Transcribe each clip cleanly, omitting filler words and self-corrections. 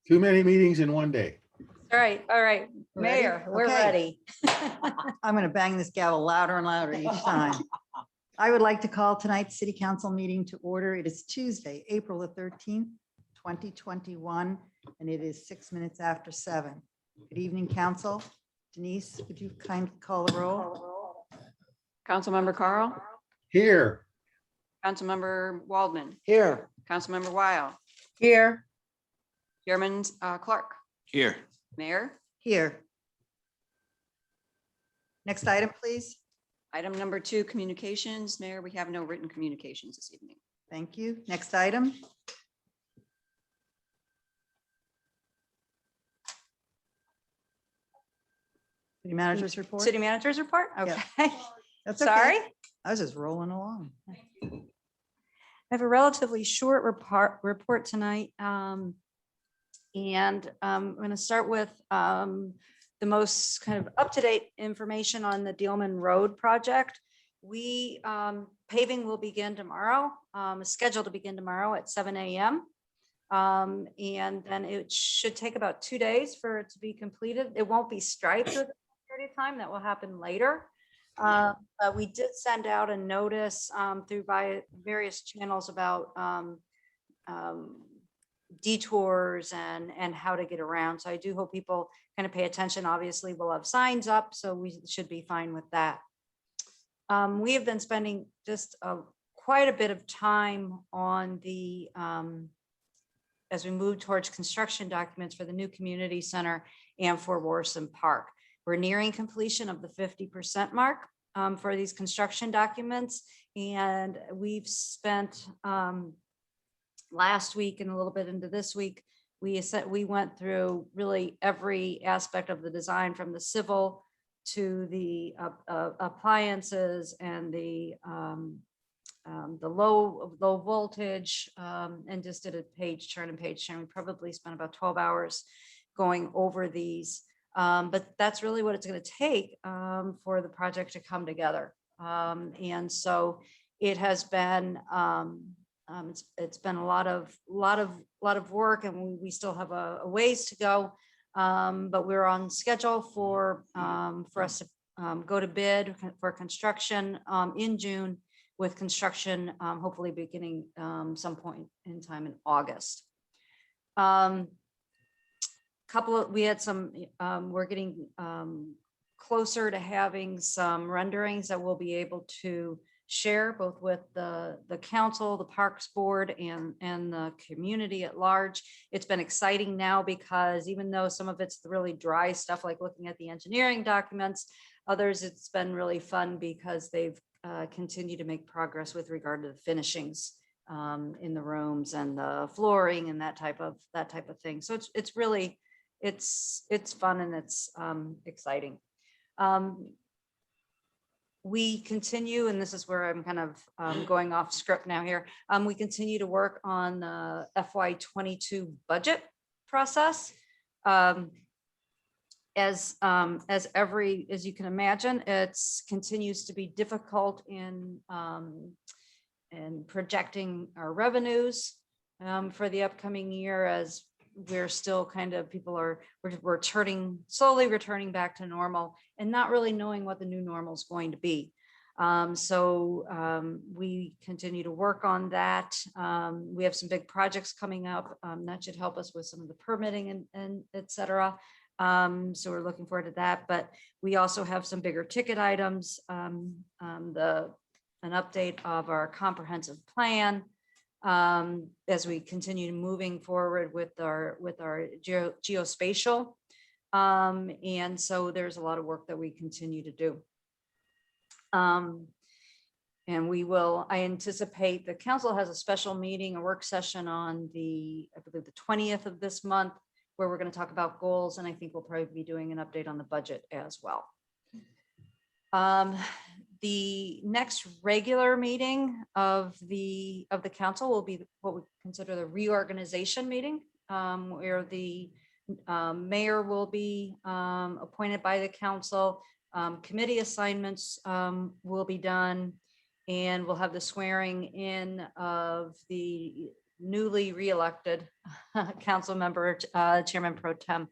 Too many meetings in one day. All right, Ready? Mayor, we're Okay. ready. I'm going to bang this gavel louder and louder each time. I would like to call tonight's city council meeting to order. It is Tuesday, April the 13th, 2021, and it is 6 minutes after 7. Good evening, council. Denise, would you kindly call the roll? Councilmember Carl, Here, Councilmember Waldman, Here. Councilmember Weil, Here. Chairman Clark, Here. Mayor. Here. Next item, please. Item number 2, communications. Mayor, we have no written communications this evening. Thank you. Next item. City managers report. City managers report? Yeah. Okay. That's okay. Sorry. I was just rolling along. I have a relatively short report tonight. And I'm going to start with the most kind of up-to-date information on the Dealman Road project. Paving will begin tomorrow, is scheduled to begin tomorrow at 7 a.m. And then it should take about 2 days for it to be completed. It won't be striped with a period of time. That will happen later. But we did send out a notice through various channels about detours and how to get around. So I do hope people kind of pay attention. Obviously, we'll have signs up, so we should be fine with that. We have been spending just quite a bit of time on the as we move towards construction documents for the new community center and for Warson Park. We're nearing completion of the 50% mark for these construction documents, and we've spent last week and a little bit into this week, we went through really every aspect of the design, from the civil to the appliances and the low voltage, and just did a page turn. We probably spent about 12 hours going over these. But that's really what it's going to take for the project to come together. And so it has been it's been a lot of work, and we still have a ways to go. But we're on schedule for us to go to bid for construction in June, with construction hopefully beginning some point in time in August. We're getting closer to having some renderings that we'll be able to share both with the council, the Parks Board, and the community at large. It's been exciting now because even though some of it's the really dry stuff, like looking at the engineering documents, others it's been really fun because they've continued to make progress with regard to the finishings in the rooms and the flooring and that type of thing. So it's really it's fun, and it's exciting. We continue, and this is where I'm kind of going off script now here. We continue to work on the FY22 budget process. As you can imagine, it's continues to be difficult in projecting our revenues for the upcoming year, as we're still kind of we're slowly returning back to normal and not really knowing what the new normal is going to be. So we continue to work on that. We have some big projects coming up that should help us with some of the permitting and et cetera. So we're looking forward to that, but we also have some bigger ticket items, an update of our comprehensive plan, as we continue moving forward with our geospatial. And so there's a lot of work that we continue to do. And I anticipate the council has a special meeting, a work session on I believe the 20th of this month, where we're going to talk about goals. And I think we'll probably be doing an update on the budget as well. The next regular meeting of the council will be what we consider the reorganization meeting, where the mayor will be appointed by the council. Committee assignments will be done, and we'll have the swearing in of the newly reelected council member, Chairman Pro Tem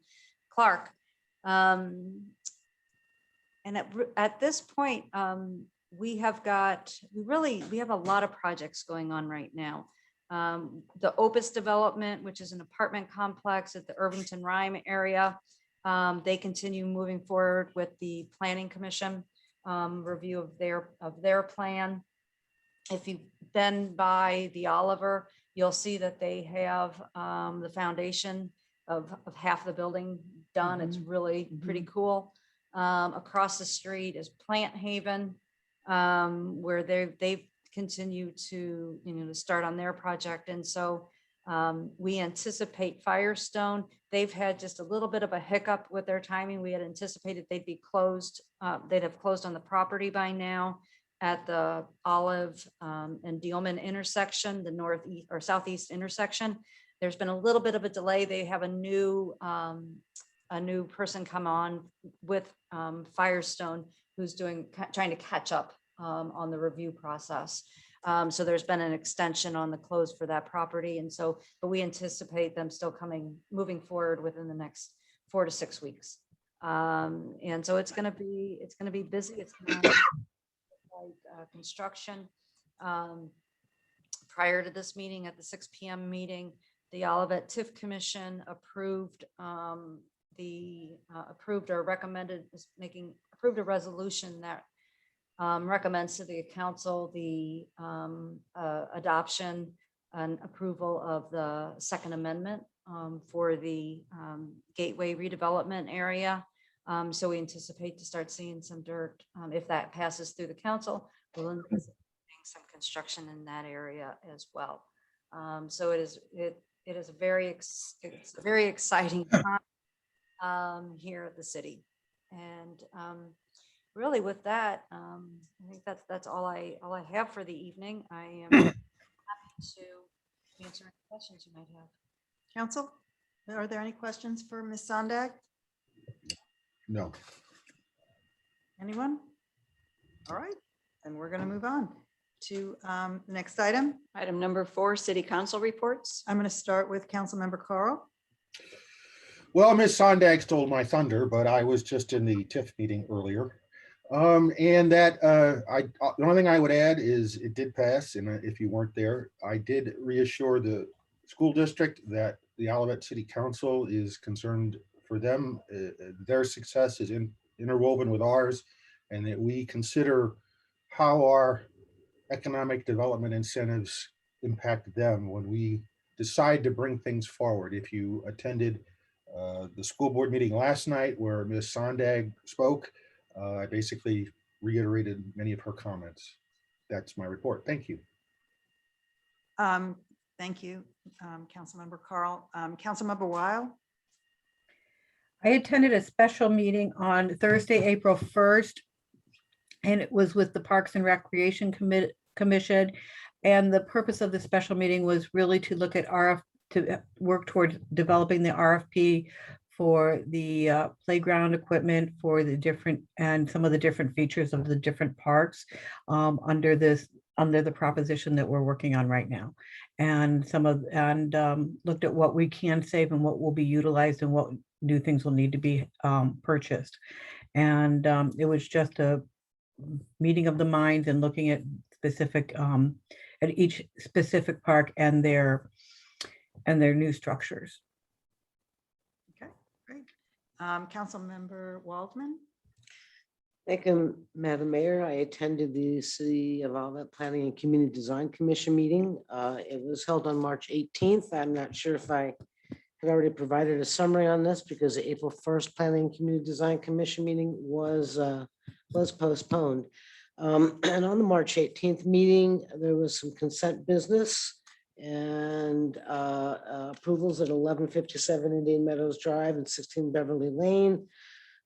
Clark. And at this point, we have a lot of projects going on right now. The Opus development, which is an apartment complex at the Irvington Rhyme area. They continue moving forward with the Planning Commission review of their plan. If you've been by the Oliver, you'll see that they have the foundation of half the building done. It's really pretty cool. Across the street is Plant Haven, where they've continued to, to start on their project. And so we anticipate Firestone. They've had just a little bit of a hiccup with their timing. We had anticipated they'd be closed. They'd have closed on the property by now at the Olive and Dealman intersection, the northeast or southeast intersection. There's been a little bit of a delay. They have a new person come on with Firestone who's trying to catch up on the review process. So there's been an extension on the close for that property. And so, but we anticipate them still moving forward within the next 4 to 6 weeks. And so it's going to be busy. It's gonna be like construction. Prior to this meeting, at the 6 p.m. meeting, the Olivet TIF Commission approved approved a resolution that recommends to the council the adoption and approval of the Second Amendment for the Gateway redevelopment area. So we anticipate to start seeing some dirt if that passes through the council. We'll anticipate some construction in that area as well. So it is a very exciting time here at the city. And really with that, I think that's all I have for the evening. I am happy to answer any questions you might have. Council, are there any questions for Ms. Sondag? No. Anyone? All right, then we're going to move on to the next item. Item number 4, city council reports. I'm going to start with Councilmember Carl. Well, Ms. Sondag stole my thunder, but I was just in the TIF meeting earlier. And that the only thing I would add is it did pass. And if you weren't there, I did reassure the school district that the Olivet City Council is concerned for them. Their success is interwoven with ours, and that we consider how our economic development incentives impact them when we decide to bring things forward. If you attended the school board meeting last night where Ms. Sondag spoke, I basically reiterated many of her comments. That's my report. Thank you. Thank you, Councilmember Carl. Councilmember Weil. I attended a special meeting on Thursday, April 1st, and it was with the Parks and Recreation Commission. And the purpose of the special meeting was really to look at to work towards developing the RFP for the playground equipment for the different and some of the different features of the different parks under the proposition that we're working on right now. And looked at what we can save and what will be utilized and what new things will need to be purchased. And it was just a meeting of the minds and looking at at each specific park and their new structures. Okay, great. Councilmember Waldman. Thank you, Madam Mayor. I attended the City of Olivet Planning and Community Design Commission meeting. It was held on March 18th. I'm not sure if I had already provided a summary on this because the April 1st Planning and Community Design Commission meeting was postponed. And on the March 18th meeting, there was some consent business and approvals at 1157 Indian Meadows Drive and 16 Beverly Lane.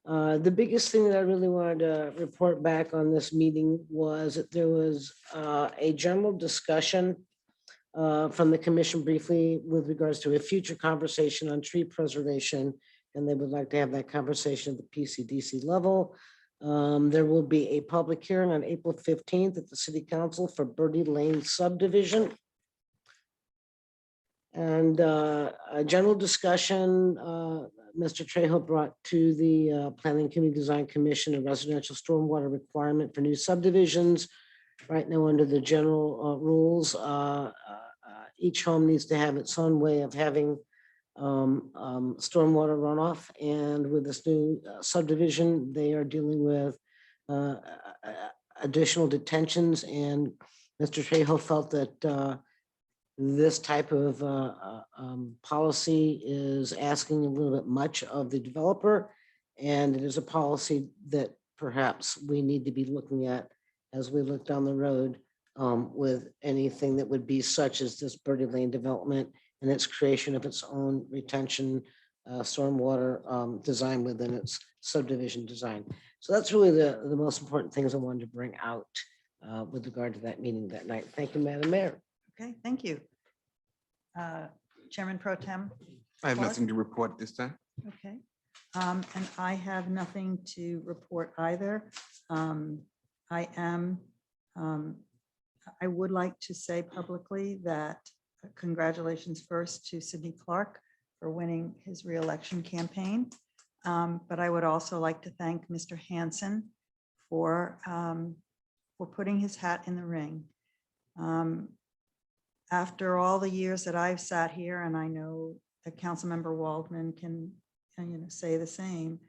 The biggest thing that I really wanted to report back on this meeting was that there was a general discussion from the commission briefly with regards to a future conversation on tree preservation, and they would like to have that conversation at the PCDC level. There will be a public hearing on April 15th at the City Council for Birdie Lane subdivision. And a general discussion, Mr. Trejo brought to the Planning Community Design Commission a residential stormwater requirement for new subdivisions. Right now, under the general rules, each home needs to have its own way of having stormwater runoff. And with this new subdivision, they are dealing with additional detentions. And Mr. Trejo felt that this type of policy is asking a little bit much of the developer. And it is a policy that perhaps we need to be looking at as we look down the road with anything that would be such as this Birdie Lane development and its creation of its own retention stormwater design within its subdivision design. So that's really the most important things I wanted to bring out with regard to that meeting that night. Thank you, Madam Mayor. Okay, thank you. Chairman Pro Tem. I have Clark? nothing to report this time. Okay. And I have nothing to report either. I would like to say publicly that congratulations first to Sidney Clark for winning his reelection campaign. But I would also like to thank Mr. Hanson for putting his hat in the ring. After all the years that I've sat here, and I know that Councilmember Waldman can, say the same,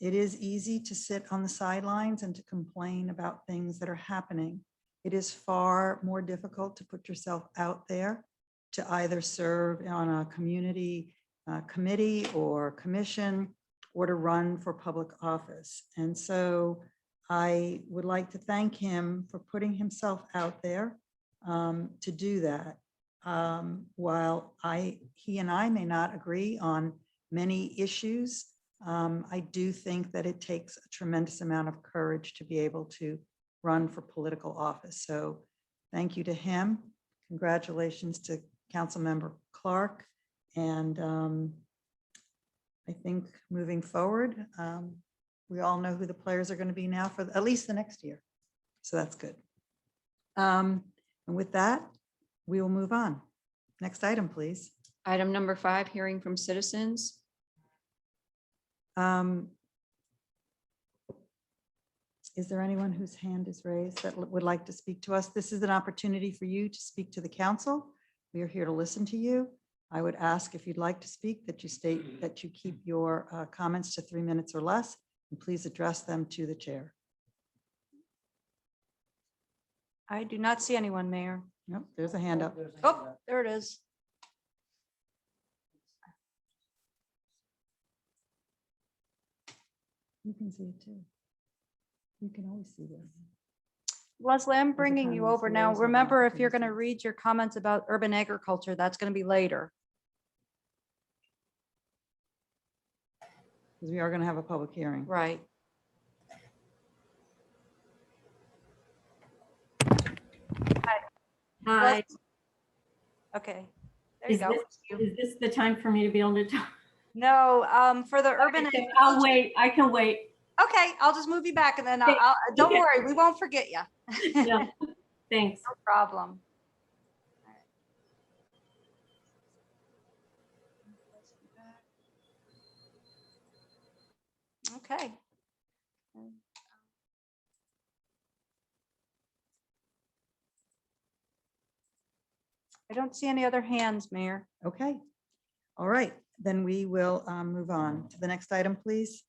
it is easy to sit on the sidelines and to complain about things that are happening. It is far more difficult to put yourself out there to either serve on a community committee or commission or to run for public office. And so I would like to thank him for putting himself out there to do that. While he and I may not agree on many issues, I do think that it takes a tremendous amount of courage to be able to run for political office. So thank you to him. Congratulations to Councilmember Clark. And I think moving forward, we all know who the players are going to be now for at least the next year. So that's good. And with that, we will move on. Next item, please. Item number 5, hearing from citizens. Is there anyone whose hand is raised that would like to speak to us? This is an opportunity for you to speak to the council. We are here to listen to you. I would ask if you'd like to speak that you state that you keep your comments to 3 minutes or less, and please address them to the chair. I do not see anyone, Mayor. Nope, there's a hand up. Oh, there it is. You can see it too. You can always see this. Leslie, I'm There's a bringing you comment, over so now. there's a Remember, lot if you're to going to see. read your comments about urban agriculture, that's going to be later. Because we are going to have a public hearing. Right. Hi, Okay. There you is go. this the time for me to be able to talk? No, for the urban. Okay, I'll wait, I can wait. Okay, I'll just move you back and then Okay, don't okay. worry, we won't forget you. Yeah, thanks. No problem. Okay. I don't see any other hands, Mayor. Okay. All right, then we will move on to the next item, please.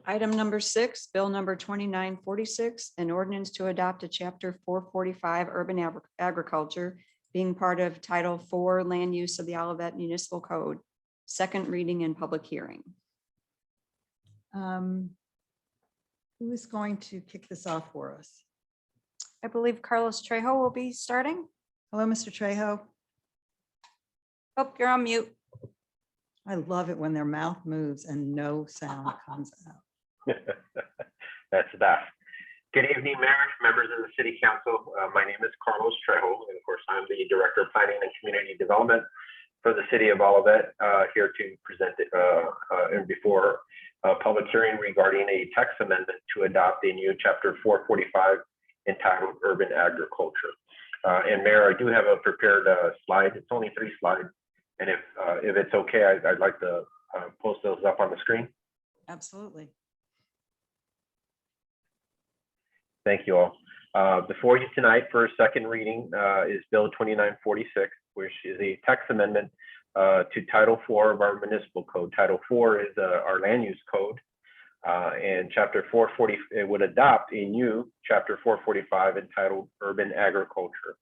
Item number 6, bill number 2946, an ordinance to adopt a chapter 445 urban agriculture being part of Title 4 Land Use of the Olivet Municipal Code. Second reading and public hearing. Who is going to kick this off for us? I believe Carlos Trejo will be starting. Hello, Mr. Trejo. Oh, you're on mute. I love it when their mouth moves and no sound comes out. That's the best. Good evening, Mayor, members of the City Council. My name is Carlos Trejo, and of course, I'm the Director of Planning and Community Development for the City of Olivet, here to present it and before a public hearing regarding a text amendment to adopt a new Chapter 445 entitled Urban Agriculture. And Mayor, I do have a prepared slide. It's only 3 slides. And if it's okay, I'd like to post those up on the screen. Absolutely. Thank you all. Before you tonight for a second reading is Bill 2946, which is a text amendment to Title 4 of our municipal code. Title 4 is our land use code. And Chapter 440, it would adopt a new Chapter 445 entitled Urban Agriculture.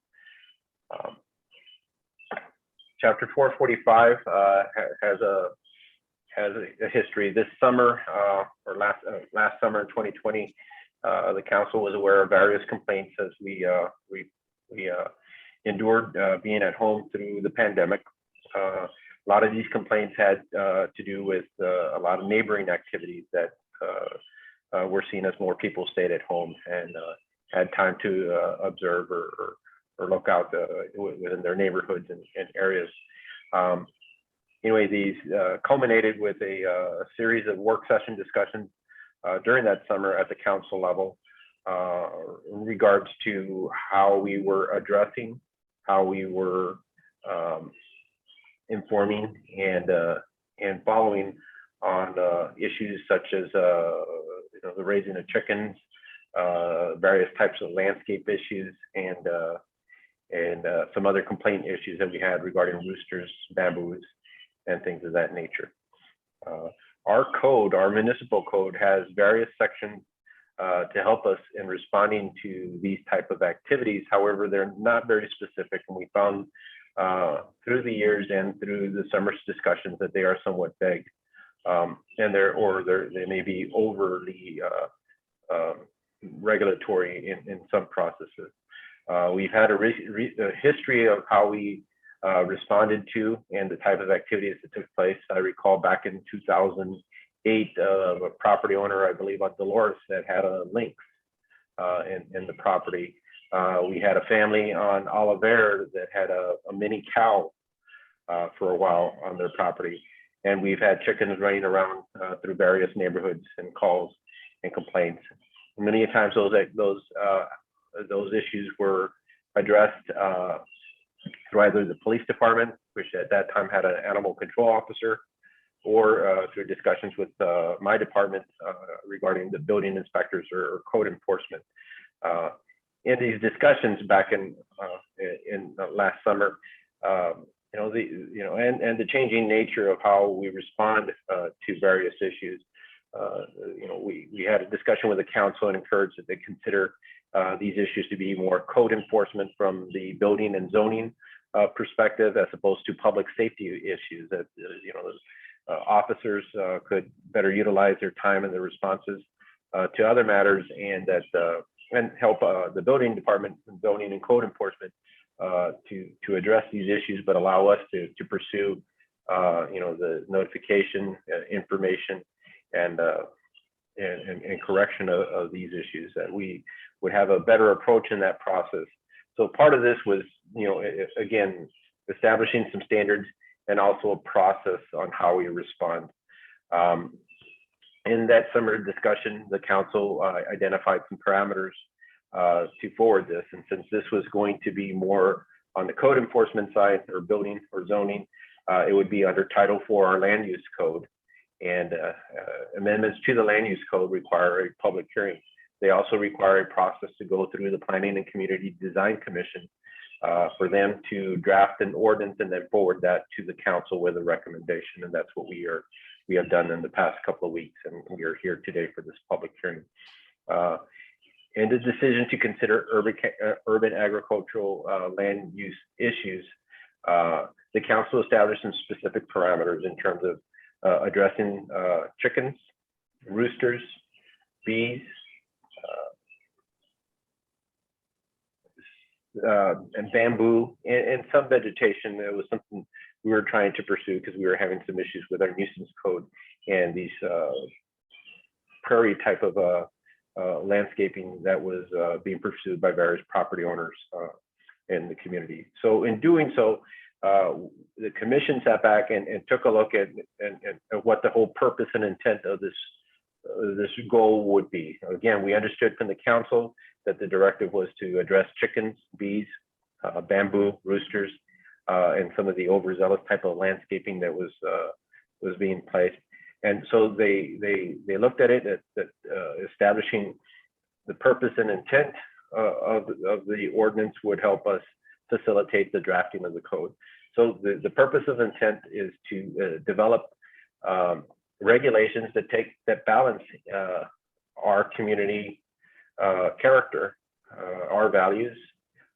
Chapter 445 has a history. This summer, or last summer in 2020, the council was aware of various complaints as we endured being at home through the pandemic. A lot of these complaints had to do with a lot of neighboring activities that were seen as more people stayed at home and had time to observe or look out within their neighborhoods and areas. Anyway, these culminated with a series of work session discussions during that summer at the council level in regards to how we were addressing, how we were informing and following on issues such as the raising of chickens, various types of landscape issues, and some other complaint issues that we had regarding roosters, bamboos, and things of that nature. Our code, our municipal code, has various sections to help us in responding to these type of activities. However, they're not very specific, and we found through the years and through the summer's discussions that they are somewhat vague, and they may be overly regulatory in some processes. We've had a history of how we responded to and the type of activities that took place. I recall back in 2008, a property owner, I believe on Dolores, that had a lynx in the property. We had a family on Oliver that had a mini cow for a while on their property. And we've had chickens running around through various neighborhoods and calls and complaints. Many times those issues were addressed through either the police department, which at that time had an animal control officer, or through discussions with my department regarding the building inspectors or code enforcement. In these discussions back in last summer, and the changing nature of how we respond to various issues, we had a discussion with the council and encouraged that they consider these issues to be more code enforcement from the building and zoning perspective, as opposed to public safety issues that officers could better utilize their time and their responses to other matters, and that and help the building department and zoning and code enforcement to address these issues, but allow us to pursue the notification, information, and correction of these issues, that we would have a better approach in that process. So part of this was, again, establishing some standards and also a process on how we respond. In that summer discussion, the council identified some parameters to forward this. And since this was going to be more on the code enforcement side, or building or zoning, it would be under Title 4, our land use code. And amendments to the land use code require a public hearing. They also require a process to go through the Planning and Community Design Commission for them to draft an ordinance and then forward that to the council with a recommendation. And that's what we have done in the past couple of weeks, and we are here today for this public hearing. And the decision to consider urban agricultural land use issues, the council established some specific parameters in terms of addressing chickens, roosters, bees, and bamboo, and some vegetation. It was something we were trying to pursue because we were having some issues with our nuisance code and these prairie type of landscaping that was being pursued by various property owners in the community. So in doing so, the commission sat back and took a look at what the whole purpose and intent of this goal would be. Again, we understood from the council that the directive was to address chickens, bees, bamboo, roosters, and some of the overzealous type of landscaping that was being placed. And so they looked at it at establishing the purpose and intent of the ordinance would help us facilitate the drafting of the code. So the purpose of intent is to develop regulations that balance our community character, our values,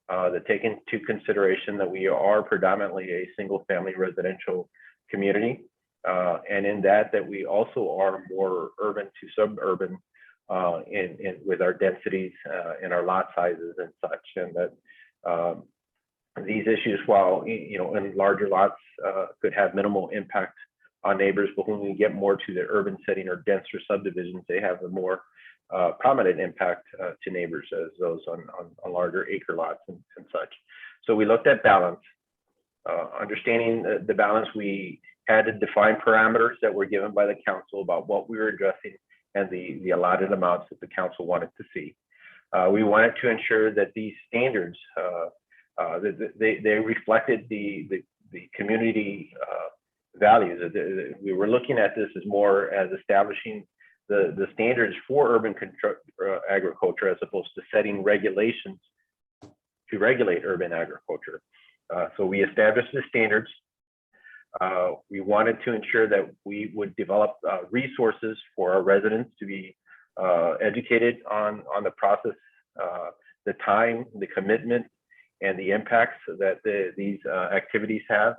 that take into consideration that we are predominantly a single-family residential community, and in that we also are more urban to suburban with our densities and our lot sizes and such, and that these issues, while in larger lots, could have minimal impact on neighbors, but when we get more to the urban setting or denser subdivisions, they have a more prominent impact to neighbors as those on larger acre lots and such. So we looked at balance. Understanding the balance, we had to define parameters that were given by the council about what we were addressing and the allotted amounts that the council wanted to see. We wanted to ensure that these standards, they reflected the community values. We were looking at this as more as establishing the standards for urban agriculture as opposed to setting regulations to regulate urban agriculture. So we established the standards. We wanted to ensure that we would develop resources for our residents to be educated on the process, the time, the commitment, and the impacts that these activities have,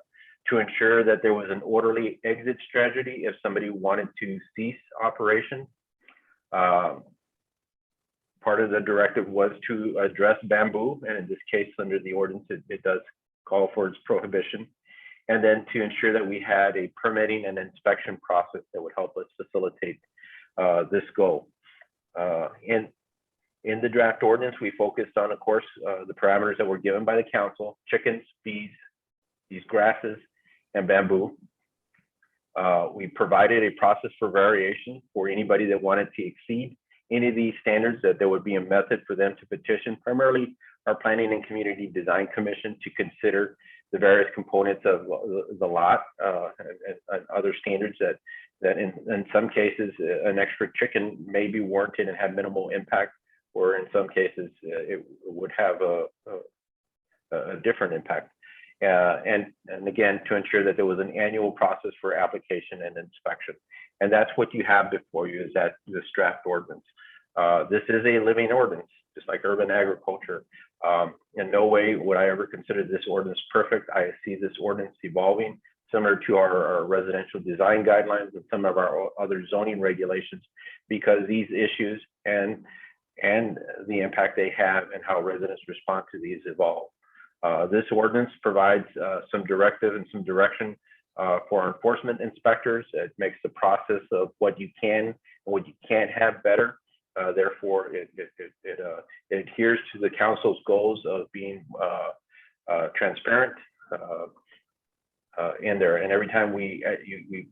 to ensure that there was an orderly exit strategy if somebody wanted to cease operation. Part of the directive was to address bamboo, and in this case, under the ordinance, it does call for its prohibition. And then to ensure that we had a permitting and inspection process that would help us facilitate this goal. In the draft ordinance, we focused on, of course, the parameters that were given by the council: chickens, bees, these grasses, and bamboo. We provided a process for variation for anybody that wanted to exceed any of these standards, that there would be a method for them to petition, primarily our Planning and Community Design Commission, to consider the various components of the lot and other standards that in some cases an extra chicken may be warranted and have minimal impact, or in some cases it would have a different impact. And again, to ensure that there was an annual process for application and inspection. And that's what you have before you, is that this draft ordinance. This is a living ordinance, just like urban agriculture. In no way would I ever consider this ordinance perfect. I see this ordinance evolving, similar to our residential design guidelines and some of our other zoning regulations, because these issues and the impact they have and how residents respond to these evolve. This ordinance provides some directive and some direction for our enforcement inspectors. It makes the process of what you can and what you can't have better. Therefore, it adheres to the council's goals of being transparent in there. And every time we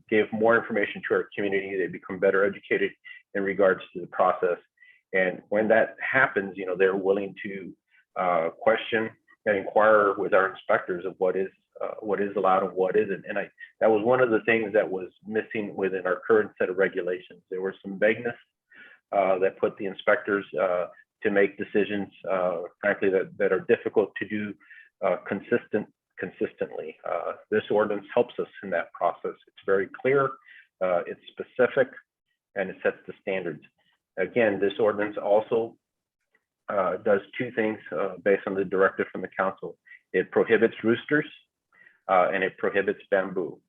give more information to our community, they become better educated in regards to the process. And when that happens, they're willing to question and inquire with our inspectors of what is allowed and what isn't. And that was one of the things that was missing within our current set of regulations. There was some vagueness that put the inspectors to make decisions, frankly, that are difficult to do consistently. This ordinance helps us in that process. It's very clear, it's specific, and it sets the standards. Again, this ordinance also does two things based on the directive from the council. It prohibits roosters and it prohibits bamboo.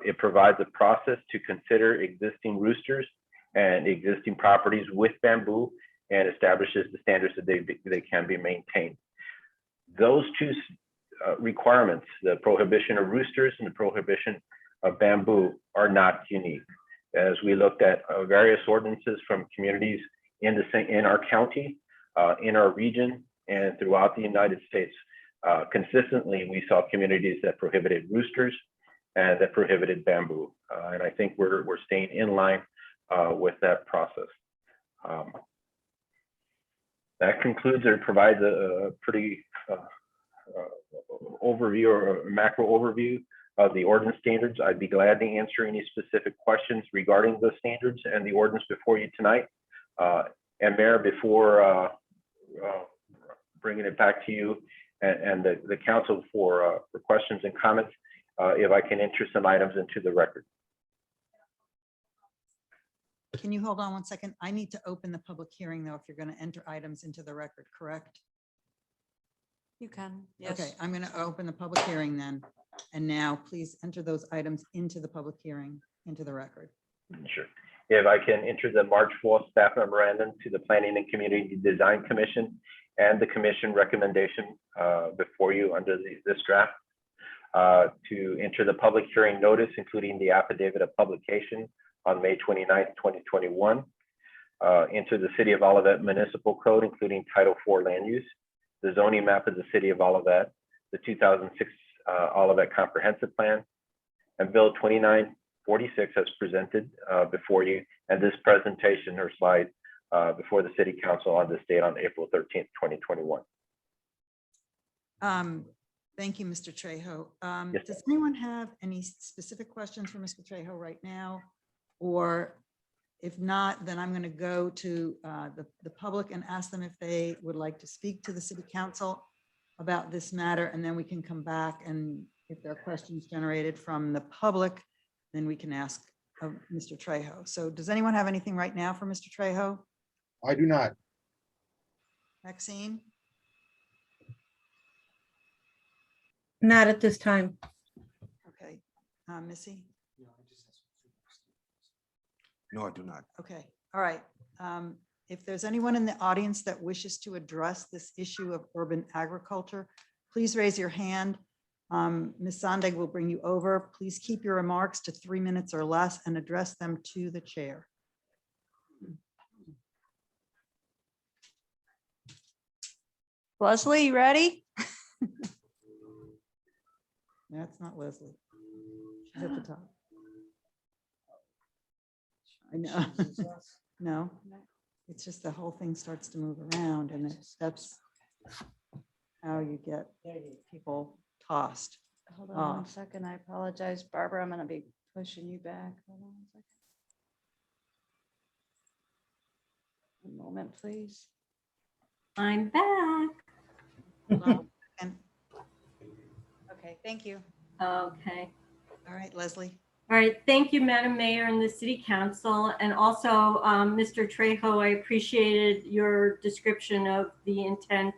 It provides a process to consider existing roosters and existing properties with bamboo, and establishes the standards that they can be maintained. Those two requirements, the prohibition of roosters and the prohibition of bamboo, are not unique. As we looked at various ordinances from communities in our county, in our region, and throughout the United States, consistently we saw communities that prohibited roosters and that prohibited bamboo. And I think we're staying in line with that process. That concludes or provides a pretty overview or macro overview of the ordinance standards. I'd be glad to answer any specific questions regarding the standards and the ordinance before you tonight. And Mayor, before bringing it back to you and the council for questions and comments, if I can enter some items into the record. Can you hold on one second? I need to open the public hearing though, if you're going to enter items into the record, correct? You can, yes. Okay, I'm going to open the public hearing then. And now please enter those items into the public hearing, into the record. Sure. If I can enter the March 4th staff memorandum to the Planning and Community Design Commission and the commission recommendation before you under this draft. To enter the public hearing notice, including the affidavit of publication on May 29th, 2021. Enter the City of Olivet Municipal Code, including Title IV land use, the zoning map of the City of Olivet, the 2006 Olivet Comprehensive Plan, and Bill 2946 as presented before you, and this presentation or slide before the City Council on this date on April 13th, 2021. Thank you, Mr. Trejo. Yes, Does anyone have any specific questions for Mr. Trejo right now? Or if not, then I'm going to go to the public and ask them if they would like to speak to the City Council about this matter, and then we can come back, and if there are questions generated from the public, then we can ask of Mr. Trejo. So does anyone have anything right now for Mr. Trejo? I do not. Maxine? Not at this time. Okay. Missy? No, I do not. Okay, all right. If there's anyone in the audience that wishes to address this issue of urban agriculture, please raise your hand. Ms. Sondag will bring you over. Please keep your remarks to 3 minutes or less and address them to the chair. Leslie, you ready? That's not Leslie. She's at the top. I know. No, it's just the whole thing starts to move around, and that's how you get people tossed. Hold on one off. second. I apologize, Barbara. I'm going to be pushing you back. Hold on one second. One moment, please. I'm back. Hold on. And, Okay, thank you. Okay. all right, Leslie. All right. Thank you, Madam Mayor and the City Council. And also, Mr. Trejo, I appreciated your description of the intent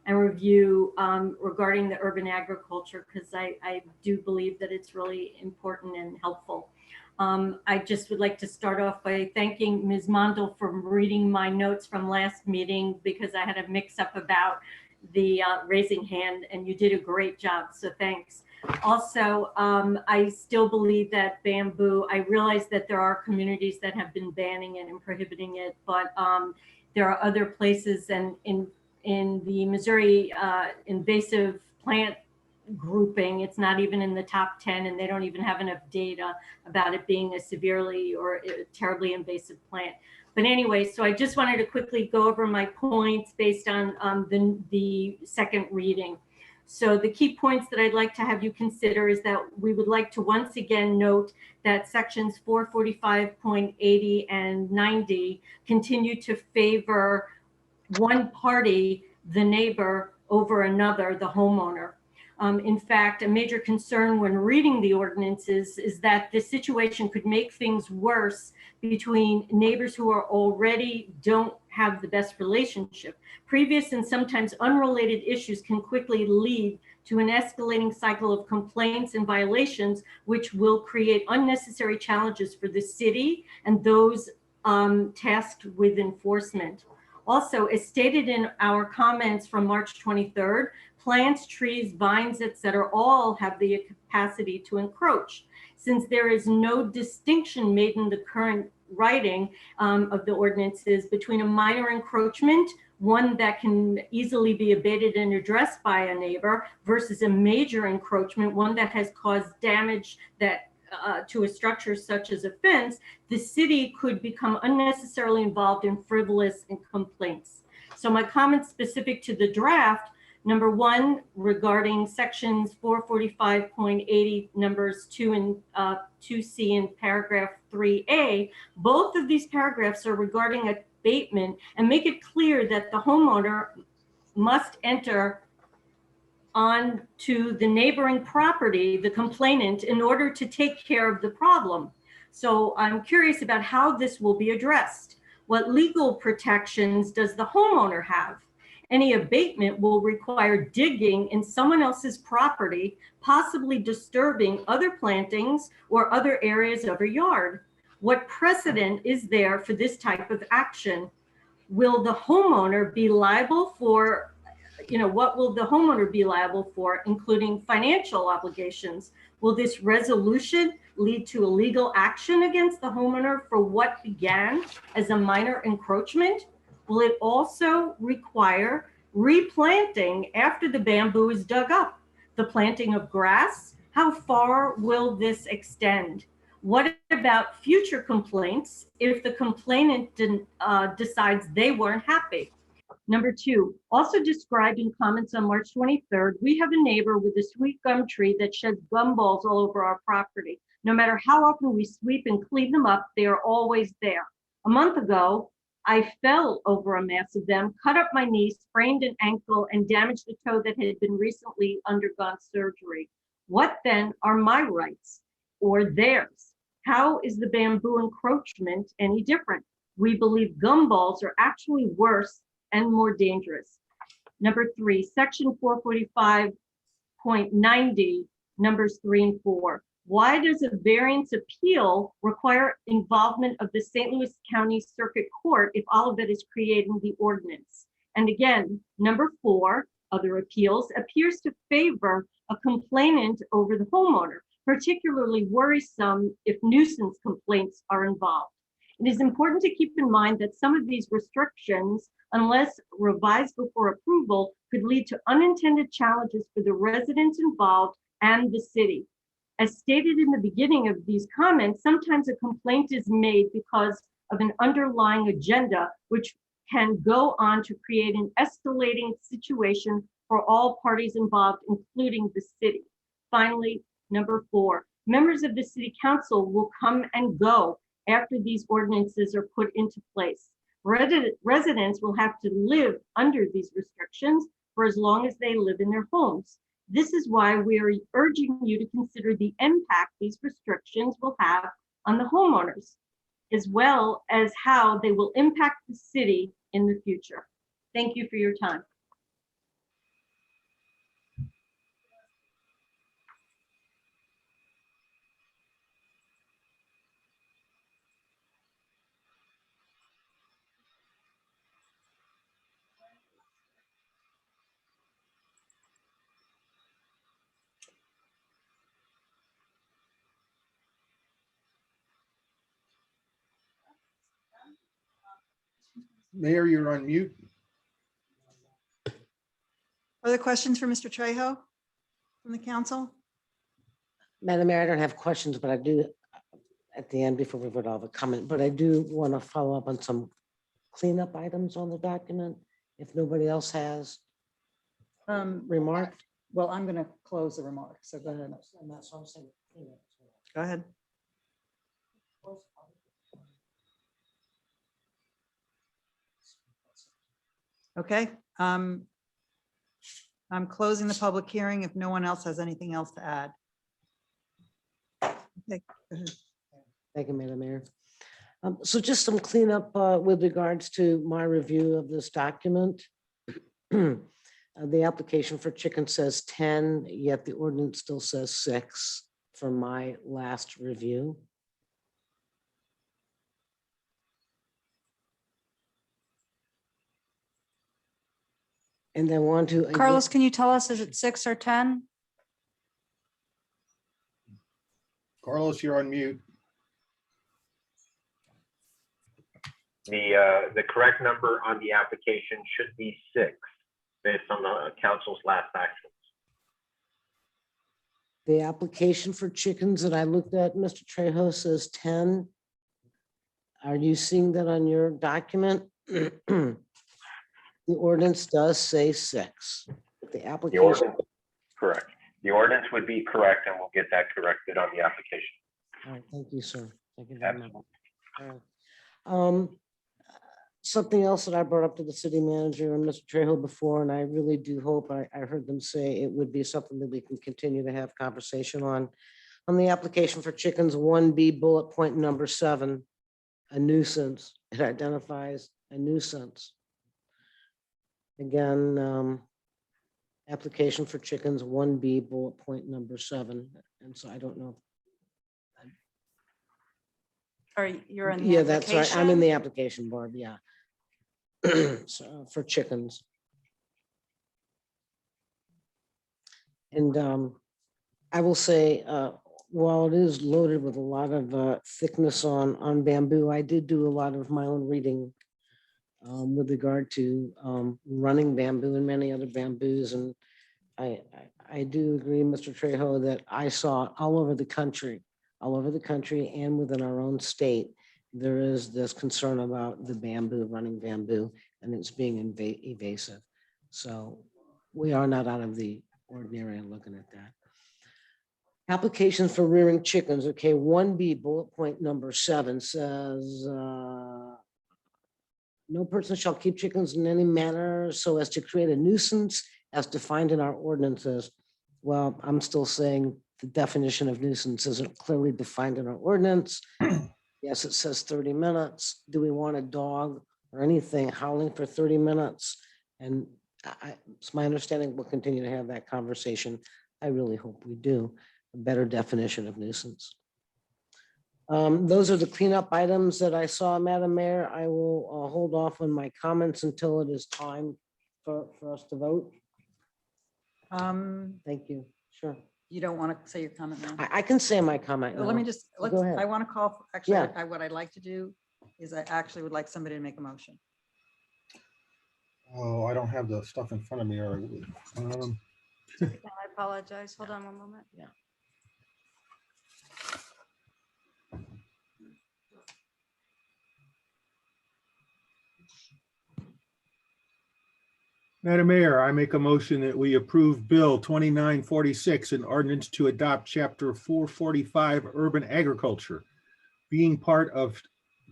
and review regarding the urban agriculture, because I do believe that it's really important and helpful. I just would like to start off by thanking Ms. Mondel for reading my notes from last meeting, because I had a mix up about the raising hand, and you did a great job. So thanks. Also, I still believe that bamboo, I realize that there are communities that have been banning it and prohibiting it, but there are other places, and in the Missouri invasive plant grouping, it's not even in the top 10, and they don't even have enough data about it being a severely or terribly invasive plant. But anyway, so I just wanted to quickly go over my points based on the second reading. So the key points that I'd like to have you consider is that we would like to once again note that sections 445.80 and 90 continue to favor one party, the neighbor, over another, the homeowner. In fact, a major concern when reading the ordinances is that this situation could make things worse between neighbors who are already don't have the best relationship. Previous and sometimes unrelated issues can quickly lead to an escalating cycle of complaints and violations, which will create unnecessary challenges for the city and those tasked with enforcement. Also, as stated in our comments from March 23rd, plants, trees, vines, etc., all have the capacity to encroach. Since there is no distinction made in the current writing of the ordinances between a minor encroachment, one that can easily be abated and addressed by a neighbor, versus a major encroachment, one that has caused damage that to a structure such as a fence, the city could become unnecessarily involved in frivolous complaints. So my comments specific to the draft Number one, regarding sections 445.80, numbers 2 and 2C and paragraph 3A. Both of these paragraphs are regarding abatement and make it clear that the homeowner must enter onto the neighboring property, the complainant, in order to take care of the problem. So I'm curious about how this will be addressed. What legal protections does the homeowner have? Any abatement will require digging in someone else's property, possibly disturbing other plantings or other areas of a yard. What precedent is there for this type of action? Will the homeowner be liable for, what will the homeowner be liable for, including financial obligations? Will this resolution lead to a legal action against the homeowner for what began as a minor encroachment? Will it also require replanting after the bamboo is dug up? The planting of grass? How far will this extend? What about future complaints if the complainant decides they weren't happy? Number two, also described in comments on March 23rd, we have a neighbor with a sweet gum tree that sheds gumballs all over our property. No matter how often we sweep and clean them up, they are always there. A month ago, I fell over a mass of them, cut up my knee, sprained an ankle, and damaged a toe that had been recently undergone surgery. What then are my rights or theirs? How is the bamboo encroachment any different? We believe gumballs are actually worse and more dangerous. Number three, section 445.90, numbers 3 and 4. Why does a variance appeal require involvement of the St. Louis County Circuit Court if Olivet is creating the ordinance? And again, number 4, other appeals, appears to favor a complainant over the homeowner, particularly worrisome if nuisance complaints are involved. It is important to keep in mind that some of these restrictions, unless revised before approval, could lead to unintended challenges for the residents involved and the city. As stated in the beginning of these comments, sometimes a complaint is made because of an underlying agenda, which can go on to create an escalating situation for all parties involved, including the city. Finally, number 4, members of the city council will come and go after these ordinances are put into place. Residents will have to live under these restrictions for as long as they live in their homes. This is why we are urging you to consider the impact these restrictions will have on the homeowners, as well as how they will impact the city in the future. Thank you for your time. Mayor, you're on mute. Other questions for Mr. Trejo from the council? Madam Mayor, I don't have questions, but I do, at the end, before we vote, I'll have a comment, but I do want to follow up on some cleanup items on the document, if nobody else has remarked. Well, I'm going to close the remarks, so go ahead. And that's what I'm saying. Go ahead. Okay. I'm closing the public hearing if no one else has anything else to add. Okay, go ahead. Thank you, Madam Mayor. So just some cleanup with regards to my review of this document. The application for chicken says 10, yet the ordinance still says 6 from my last review. And I want to. Carlos, can you tell us, is it 6 or 10? Carlos, you're on mute. The correct number on the application should be 6, based on the council's last actions. The application for chickens that I looked at, Mr. Trejo, says 10. Are you seeing that on your document? The ordinance does say 6. the The application. ordinance, correct. The ordinance would be correct, and we'll get that corrected on the application. All right, thank you, sir. Thank you very much. Absolutely. All right. Something else that I brought up to the city manager and Mr. Trejo before, and I really do hope, I heard them say it would be something that we can continue to have conversation on the application for chickens 1B bullet point number 7, a nuisance. It identifies a nuisance. Again, application for chickens 1B bullet point number 7. And so I don't know. Or you're in the Yeah, that's right. I'm in application? the application, Barb, yeah. So, for chickens. And I will say, while it is loaded with a lot of thickness on bamboo, I did do a lot of my own reading with regard to running bamboo and many other bamboos. And I do agree, Mr. Trejo, that I saw all over the country and within our own state, there is this concern about the bamboo, running bamboo, and it's being evasive. So we are not out of the ordinary in looking at that. Applications for rearing chickens, okay, 1B bullet point number 7 says, no person shall keep chickens in any manner so as to create a nuisance as defined in our ordinances. Well, I'm still saying the definition of nuisance isn't clearly defined in our ordinance. Yes, it says 30 minutes. Do we want a dog or anything howling for 30 minutes? And it's my understanding we'll continue to have that conversation. I really hope we do. A better definition of nuisance. Those are the cleanup items that I saw, Madam Mayor. I will hold off on my comments until it is time for us to vote. Thank you. Sure. You don't want to say your comment now? I can say my comment Well, let me now. just, Go let's, ahead. I want to call, actually, Yeah. what I'd like to do is I actually would like somebody to make a motion. Oh, I don't have the stuff in front of me, or I would. I apologize. Hold on one moment. Madam Mayor, I make a motion that we approve Bill 2946, an ordinance to adopt Chapter 445 Urban Agriculture, being part of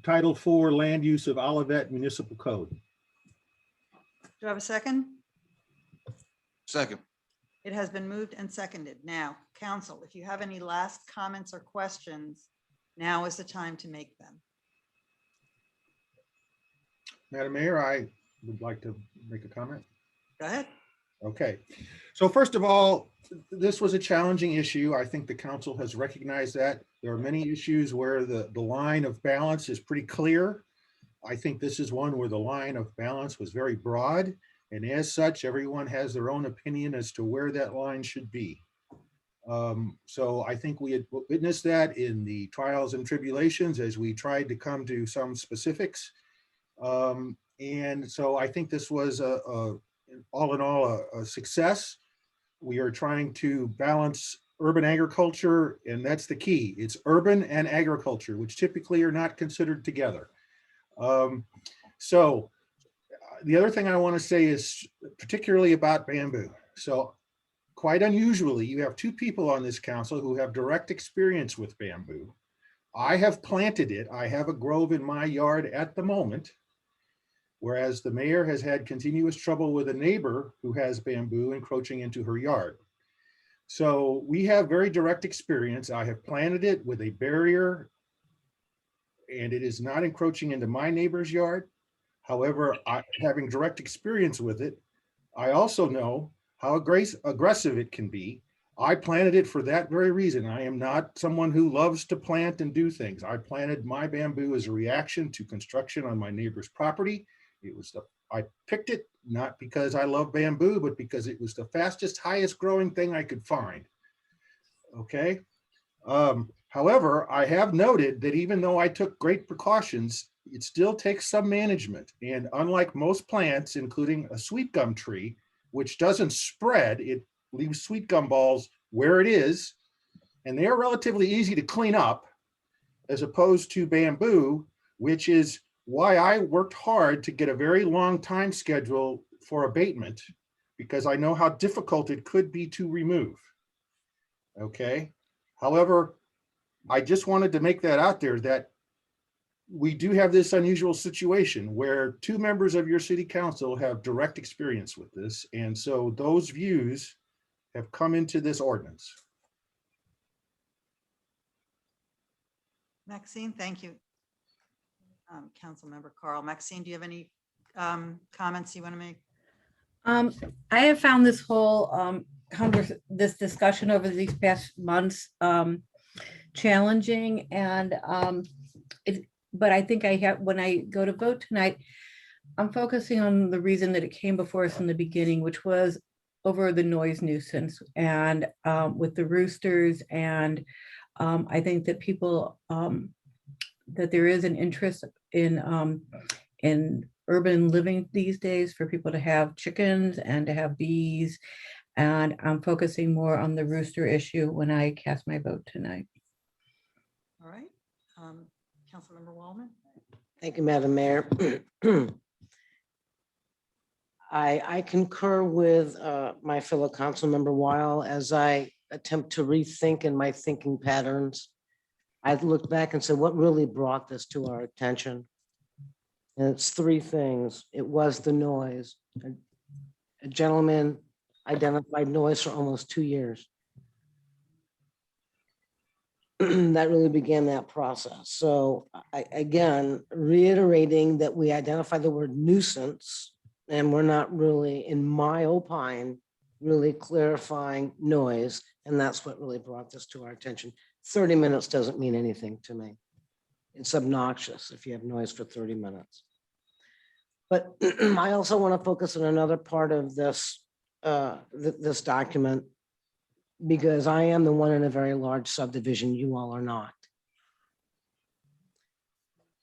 Title IV Land Use of Olivet Municipal Code. Do I have a second? Second. It has been moved and seconded. Now, council, if you have any last comments or questions, now is the time to make them. Madam Mayor, I would like to make a comment. Go ahead. Okay, so first of all, this was a challenging issue. I think the council has recognized that. There are many issues where the line of balance is pretty clear. I think this is one where the line of balance was very broad. And as such, everyone has their own opinion as to where that line should be. So I think we had witnessed that in the trials and tribulations as we tried to come to some specifics. And so I think this was all in all a success. We are trying to balance urban agriculture, and that's the key. It's urban and agriculture, which typically are not considered together. So the other thing I want to say is particularly about bamboo. So quite unusually, you have two people on this council who have direct experience with bamboo. I have planted it. I have a grove in my yard at the moment, whereas the mayor has had continuous trouble with a neighbor who has bamboo encroaching into her yard. So we have very direct experience. I have planted it with a barrier and it is not encroaching into my neighbor's yard. However, having direct experience with it, I also know how aggressive it can be. I planted it for that very reason. I am not someone who loves to plant and do things. I planted my bamboo as a reaction to construction on my neighbor's property. I picked it not because I love bamboo, but because it was the fastest, highest growing thing I could find. Okay. However, I have noted that even though I took great precautions, it still takes some management. And unlike most plants, including a sweet gum tree, which doesn't spread, it leaves sweet gum balls where it is, and they are relatively easy to clean up, as opposed to bamboo, which is why I worked hard to get a very long time schedule for abatement, because I know how difficult it could be to remove. Okay. However, I just wanted to make that out there that we do have this unusual situation where 2 members of your city council have direct experience with this. And so those views have come into this ordinance. Maxine, thank you. Councilmember Carl. Maxine, do you have any comments you want to make? I have found this whole this discussion over these past months challenging, and but I think I have, when I go to vote tonight, I'm focusing on the reason that it came before us in the beginning, which was over the noise nuisance and with the roosters. And I think that people, that there is an interest in urban living these days for people to have chickens and to have bees. And I'm focusing more on the rooster issue when I cast my vote tonight. All right. Councilmember Wallman. Thank you, Madam Mayor. I concur with my fellow council member Weil as I attempt to rethink in my thinking patterns. I've looked back and said, what really brought this to our attention? And it's 3 things. It was the noise. A gentleman identified noise for almost 2 years. That really began that process. So again, reiterating that we identify the word nuisance, and we're not really, in my opine, really clarifying noise. And that's what really brought this to our attention. 30 minutes doesn't mean anything to me. It's obnoxious if you have noise for 30 minutes. But I also want to focus on another part of this, this document, because I am the one in a very large subdivision, you all are not.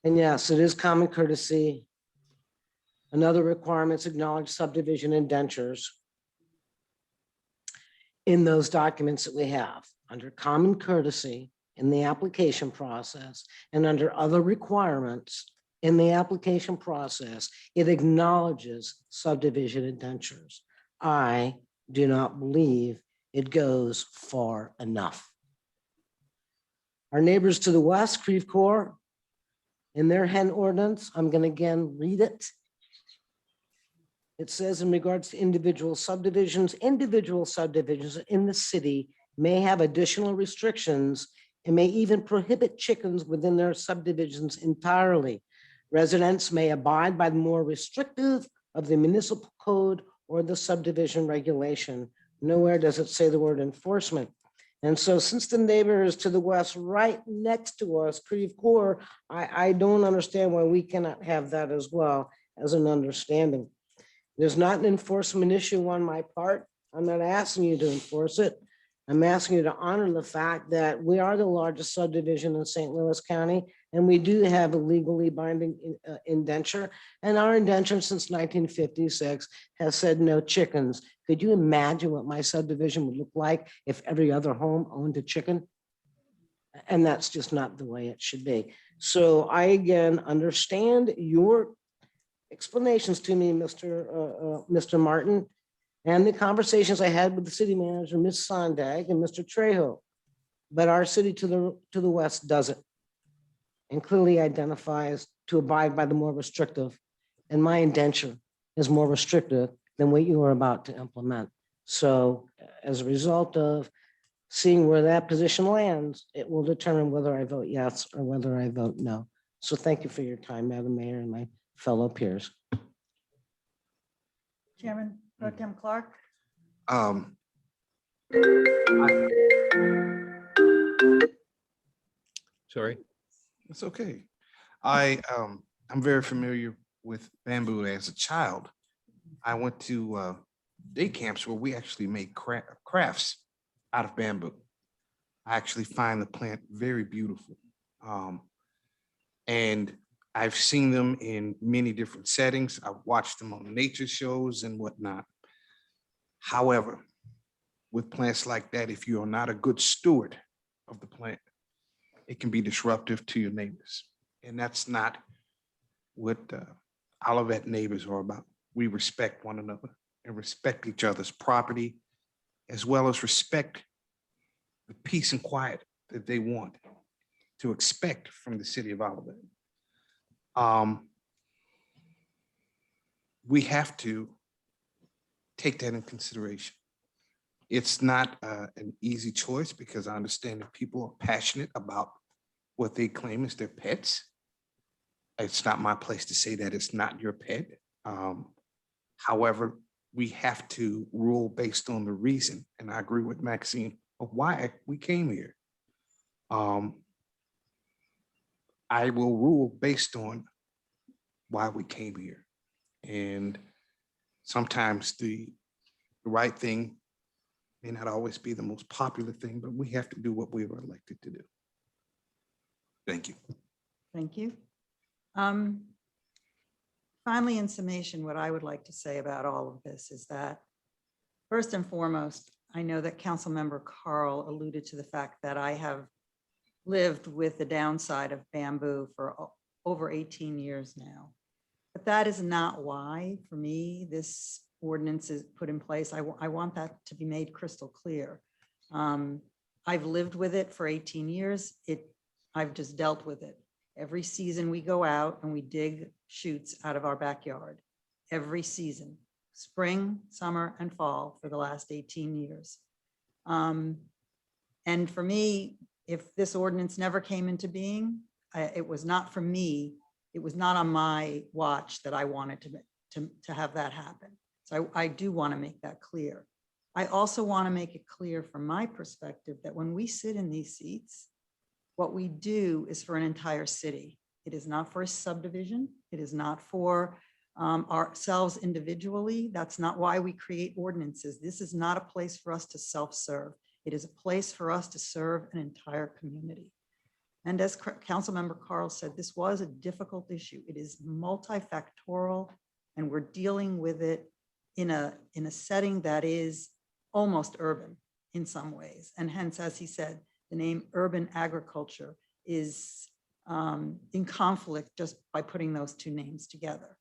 And yes, it is common courtesy. Another requirements acknowledge subdivision indentures in those documents that we have under common courtesy in the application process and under other requirements in the application process, it acknowledges subdivision indentures. I do not believe it goes far enough. Our neighbors to the west, Creve Coeur, in their hen ordinance, I'm going to again read it. It says in regards to individual subdivisions in the city may have additional restrictions and may even prohibit chickens within their subdivisions entirely. Residents may abide by the more restrictive of the municipal code or the subdivision regulation. Nowhere does it say the word enforcement. And so since the neighbor is to the west, right next to us, Creve Coeur, I don't understand why we cannot have that as well as an understanding. There's not an enforcement issue on my part. I'm not asking you to enforce it. I'm asking you to honor the fact that we are the largest subdivision in St. Louis County, and we do have a legally binding indenture. And our indenture since 1956 has said no chickens. Could you imagine what my subdivision would look like if every other home owned a chicken? And that's just not the way it should be. So I again understand your explanations to me, Mr. Martin, and the conversations I had with the city manager, Ms. Sondag and Mr. Trejo. But our city to the west doesn't, and clearly identifies to abide by the more restrictive. And my indenture is more restrictive than what you are about to implement. So as a result of seeing where that position lands, it will determine whether I vote yes or whether I vote no. So thank you for your time, Madam Mayor and my fellow peers. Chairman Pro Tem Clark. Sorry, it's okay. I'm very familiar with bamboo as a child. I went to day camps where we actually made crafts out of bamboo. I actually find the plant very beautiful. And I've seen them in many different settings. I've watched them on nature shows and whatnot. However, with plants like that, if you are not a good steward of the plant, it can be disruptive to your neighbors. And that's not what Olivet neighbors are about. We respect one another and respect each other's property, as well as respect the peace and quiet that they want to expect from the city of Olivet. We have to take that in consideration. It's not an easy choice because I understand that people are passionate about what they claim is their pets. It's not my place to say that it's not your pet. However, we have to rule based on the reason, and I agree with Maxine of why we came here. I will rule based on why we came here. And sometimes the right thing may not always be the most popular thing, but we have to do what we were elected to do. Thank you. Thank you. Finally, in summation, what I would like to say about all of this is that, first and foremost, I know that Councilmember Carl alluded to the fact that I have lived with the downside of bamboo for over 18 years now. But that is not why, for me, this ordinance is put in place. I want that to be made crystal clear. I've lived with it for 18 years. I've just dealt with it. Every season we go out and we dig shoots out of our backyard. Every season, spring, summer, and fall for the last 18 years. And for me, if this ordinance never came into being, it was not for me. It was not on my watch that I wanted to have that happen. So I do want to make that clear. I also want to make it clear from my perspective that when we sit in these seats, what we do is for an entire city. It is not for a subdivision. It is not for ourselves individually. That's not why we create ordinances. This is not a place for us to self-serve. It is a place for us to serve an entire community. And as Councilmember Carl said, this was a difficult issue. It is multifactorial, and we're dealing with it in a setting that is almost urban in some ways. And hence, as he said, the name urban agriculture is in conflict just by putting those two names together.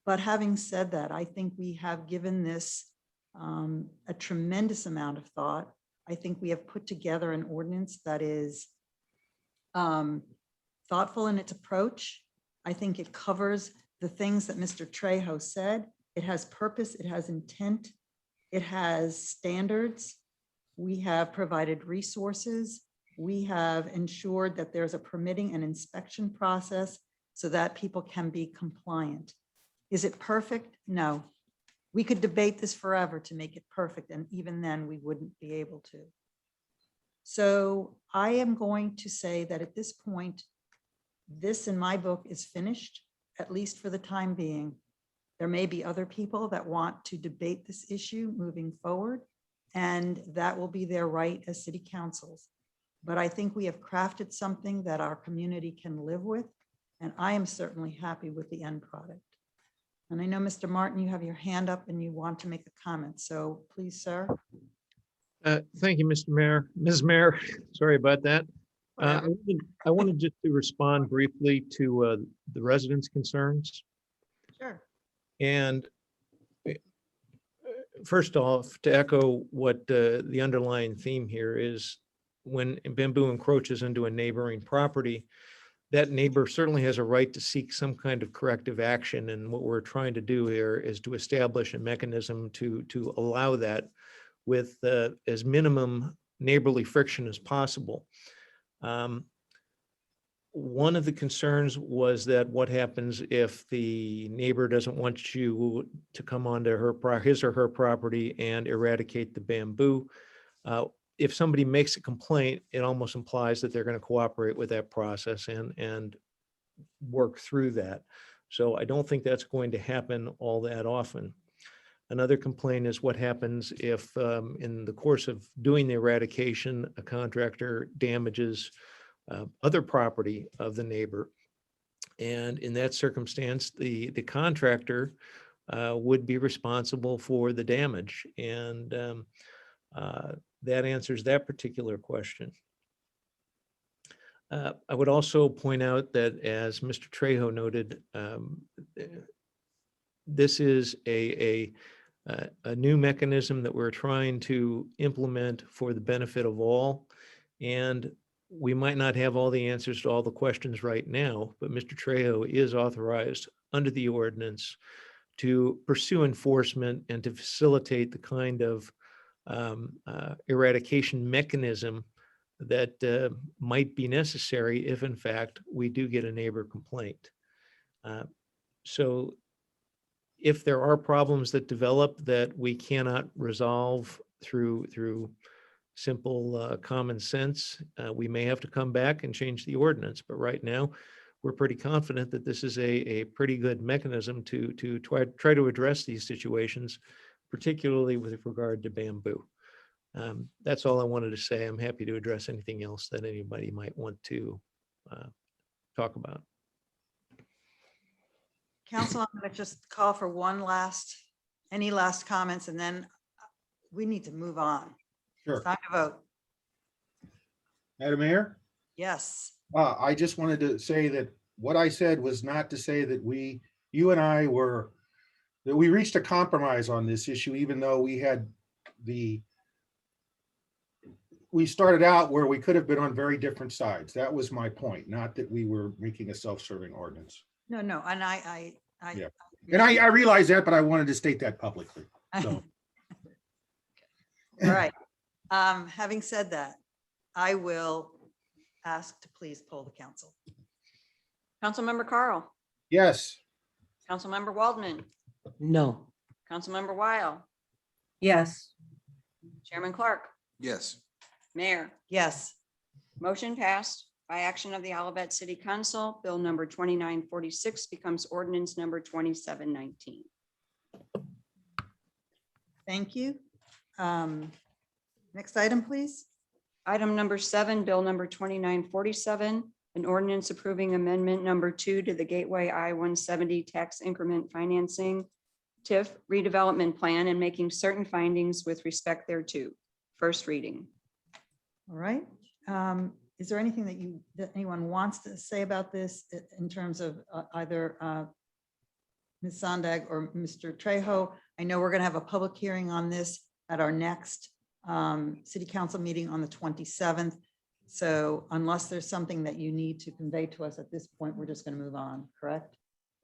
But having said that, I think we have given this a tremendous amount of thought. I think we have put together an ordinance that is thoughtful in its approach. I think it covers the things that Mr. Trejo said. It has purpose, it has intent, it has standards. We have provided resources. We have ensured that there's a permitting and inspection process so that people can be compliant. Is it perfect? No. We could debate this forever to make it perfect, and even then we wouldn't be able to. So I am going to say that at this point, this in my book is finished, at least for the time being. There may be other people that want to debate this issue moving forward, and that will be their right as city councils. But I think we have crafted something that our community can live with, and I am certainly happy with the end product. And I know, Mr. Martin, you have your hand up and you want to make a comment, so please, sir. Thank you, Mr. Mayor, Ms. Mayor, sorry about that. I wanted just to respond briefly to the residents' concerns. Sure. And first off, to echo what the underlying theme here is, when bamboo encroaches into a neighboring property, that neighbor certainly has a right to seek some kind of corrective action. And what we're trying to do here is to establish a mechanism to allow that with as minimum neighborly friction as possible. One of the concerns was that what happens if the neighbor doesn't want you to come onto his or her property and eradicate the bamboo. If somebody makes a complaint, it almost implies that they're going to cooperate with that process and work through that. So I don't think that's going to happen all that often. Another complaint is what happens if in the course of doing the eradication, a contractor damages other property of the neighbor. And in that circumstance, the contractor would be responsible for the damage. And that answers that particular question. I would also point out that, as Mr. Trejo noted, this is a a new mechanism that we're trying to implement for the benefit of all. And we might not have all the answers to all the questions right now, but Mr. Trejo is authorized under the ordinance to pursue enforcement and to facilitate the kind of eradication mechanism that might be necessary if in fact we do get a neighbor complaint. So if there are problems that develop that we cannot resolve through simple common sense, we may have to come back and change the ordinance. But right now, we're pretty confident that this is a pretty good mechanism to try to address these situations, particularly with regard to bamboo. That's all I wanted to say. I'm happy to address anything else that anybody might want to talk about. Council, I'm going to just call for any last comments, and then we need to move on. Sure. It's time to vote. Madam Mayor? Yes. I just wanted to say that what I said was not to say that you and I that we reached a compromise on this issue, even though we started out where we could have been on very different sides. That was my point, not that we were making a self-serving ordinance. No, and Yeah. And I realize that, but I wanted to state that publicly. So, All right. Having said that, I will ask to please poll the council. Councilmember Carl, yes, Councilmember Waldman, No. Councilmember Weil, Yes. Chairman Clark, Yes. Mayor. Yes. Motion passed by action of the Olivet City Council. Bill number 2946 becomes ordinance number 2719. Thank you. Next item, please. Item number 7, bill number 2947, an ordinance approving amendment number 2 to the Gateway I-170 tax increment financing TIF redevelopment plan and making certain findings with respect thereto. First reading. All right. Is there anything that anyone wants to say about this in terms of either Ms. Sondag or Mr. Trejo? I know we're going to have a public hearing on this at our next city council meeting on the 27th. So unless there's something that you need to convey to us at this point, we're just going to move on, correct?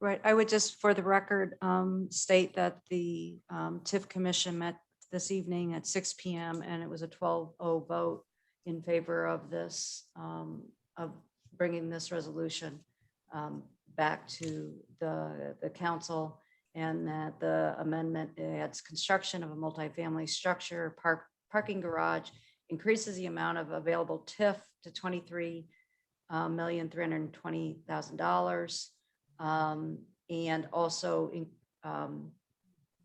Right. I would just, for the record, state that the TIF commission met this evening at 6 p.m. and it was a 12-0 vote in favor of this, of bringing this resolution back to the council, and that the amendment adds construction of a multifamily structure, parking garage, increases the amount of available TIF to $23,320,000. And also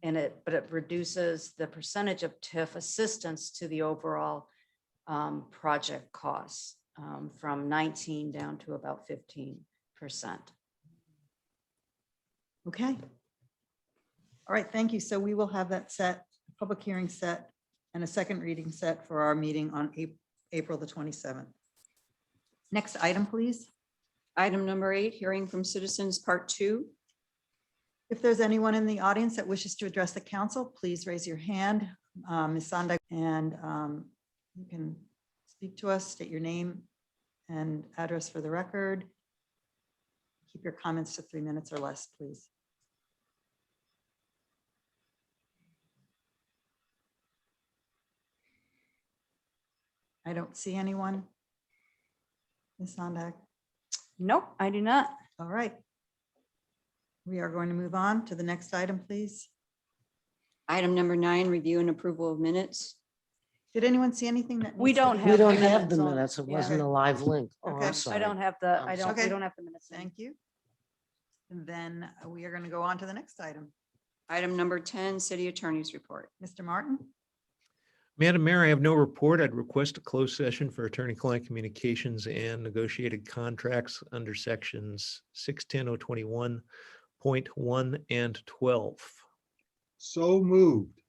but it reduces the percentage of TIF assistance to the overall project costs from 19 down to about 15%. Okay. All right, thank you. So we will have that set, public hearing set, and a second reading set for our meeting on April the 27th. Next item, please. Item number 8, hearing from citizens, part 2. If there's anyone in the audience that wishes to address the council, please raise your hand, Ms. Sondag, and you can speak to us, state your name and address for the record. Keep your comments to 3 minutes or less, please. I don't see anyone. Ms. Sondag. Nope, I do not. All right. We are going to move on to the next item, please. Item number 9, review and approval of minutes. Did anyone see anything that? We needs to don't be- We have don't the have the minutes on. minutes. It Yeah. wasn't a live link. Oh, Okay. I I'm sorry. I don't have the, I'm we sorry. don't have the minutes. in. Thank you. And then we are going to go on to the next item. Item number 10, city attorney's report. Mr. Martin? Madam Mayor, I have no report. I'd request a closed session for attorney-client communications and negotiated contracts under sections 610-021.1 and 12. so moved.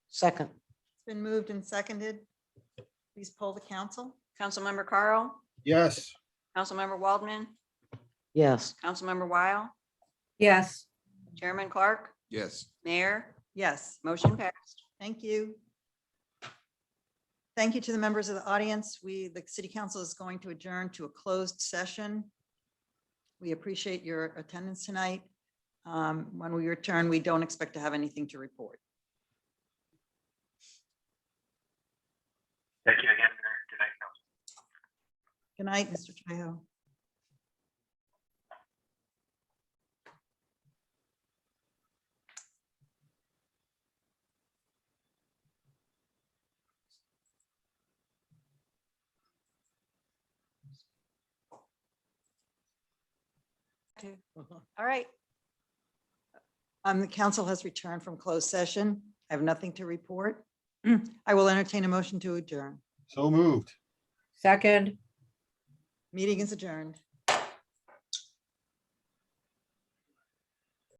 Second. It's been moved and seconded. Please poll the council. Councilmember Carl, Yes, Councilmember Waldman, Yes. Councilmember Weil, Yes. Chairman Clark, Yes. Mayor, Yes, Motion passed. thank you. Thank you to the members of the audience. The city council is going to adjourn to a closed session. We appreciate your attendance tonight. When we return, we don't expect to have anything to report. Thank you again. Good night, Council. Good night, Mr. Trejo. All right. The council has returned from closed session. I have nothing to report. I will entertain a motion to adjourn. So moved. Second. Meeting is adjourned.